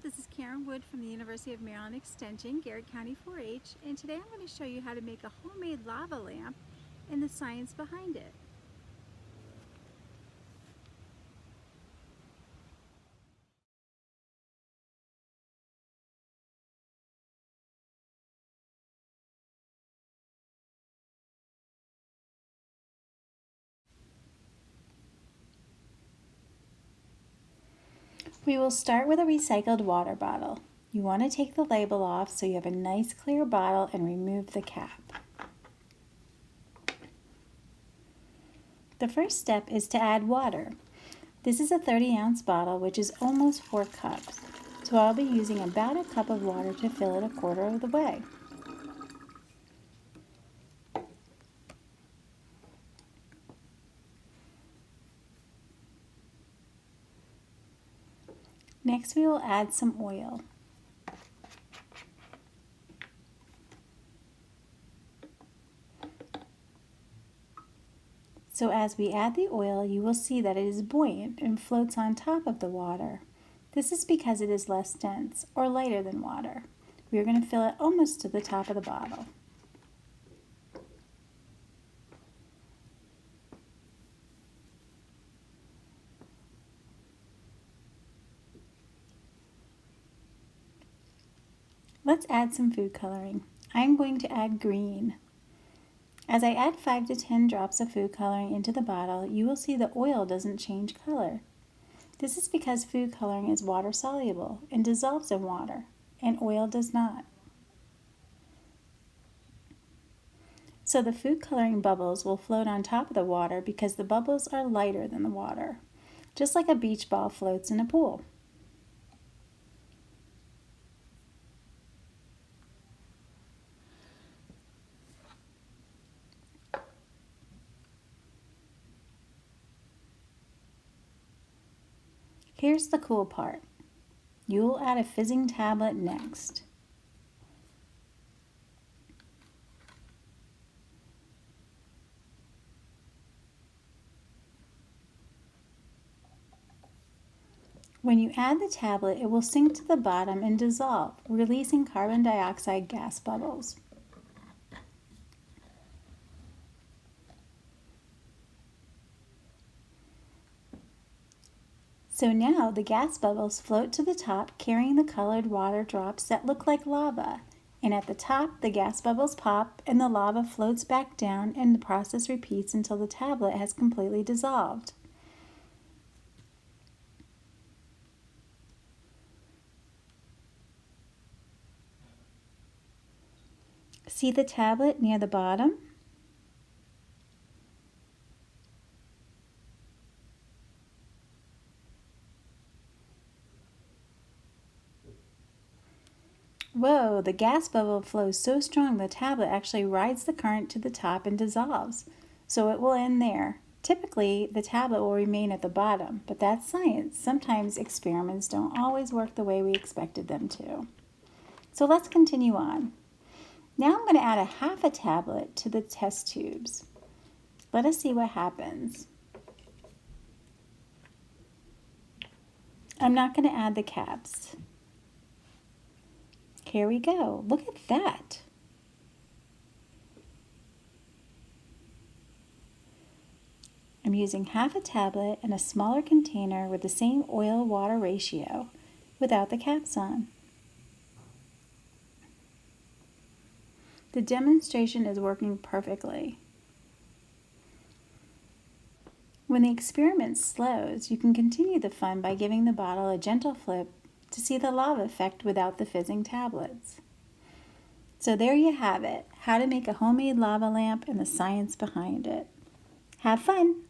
this is Karen Wood from the University of Maryland Extension, Garrett County 4-H, and today I'm going to show you how to make a homemade lava lamp and the science behind it. We will start with a recycled water bottle. You want to take the label off so you have a nice clear bottle and remove the cap. The first step is to add water. This is a 30-ounce bottle, which is almost 4 cups. So I'll be using about a cup of water to fill it a quarter of the way. Next, we will add some oil. So as we add the oil, you will see that it is buoyant and floats on top of the water. This is because it is less dense or lighter than water. We are going to fill it almost to the top of the bottle. Let's add some food coloring. I'm going to add green. As I add 5 to 10 drops of food coloring into the bottle, you will see the oil doesn't change color. This is because food coloring is water soluble and dissolves in water, and oil does not. So the food coloring bubbles will float on top of the water because the bubbles are lighter than the water, just like a beach ball floats in a pool. Here's the cool part. You will add a fizzing tablet next. When you add the tablet, it will sink to the bottom and dissolve, releasing carbon dioxide gas bubbles. So now the gas bubbles float to the top, carrying the colored water drops that look like lava. And at the top, the gas bubbles pop and the lava floats back down, and the process repeats until the tablet has completely dissolved. See the tablet near the bottom? Whoa, the gas bubble flows so strong the tablet actually rides the current to the top and dissolves. So it will end there. Typically, the tablet will remain at the bottom, but that's science. Sometimes experiments don't always work the way we expected them to. So let's continue on. Now I'm going to add a half a tablet to the test tubes. Let us see what happens. I'm not going to add the caps. Here we go. Look at that. I'm using half a tablet in a smaller container with the same oil-water ratio without the caps on. The demonstration is working perfectly. When the experiment slows, you can continue the fun by giving the bottle a gentle flip to see the lava effect without the fizzing tablets. So there you have it, how to make a homemade lava lamp and the science behind it. Have fun!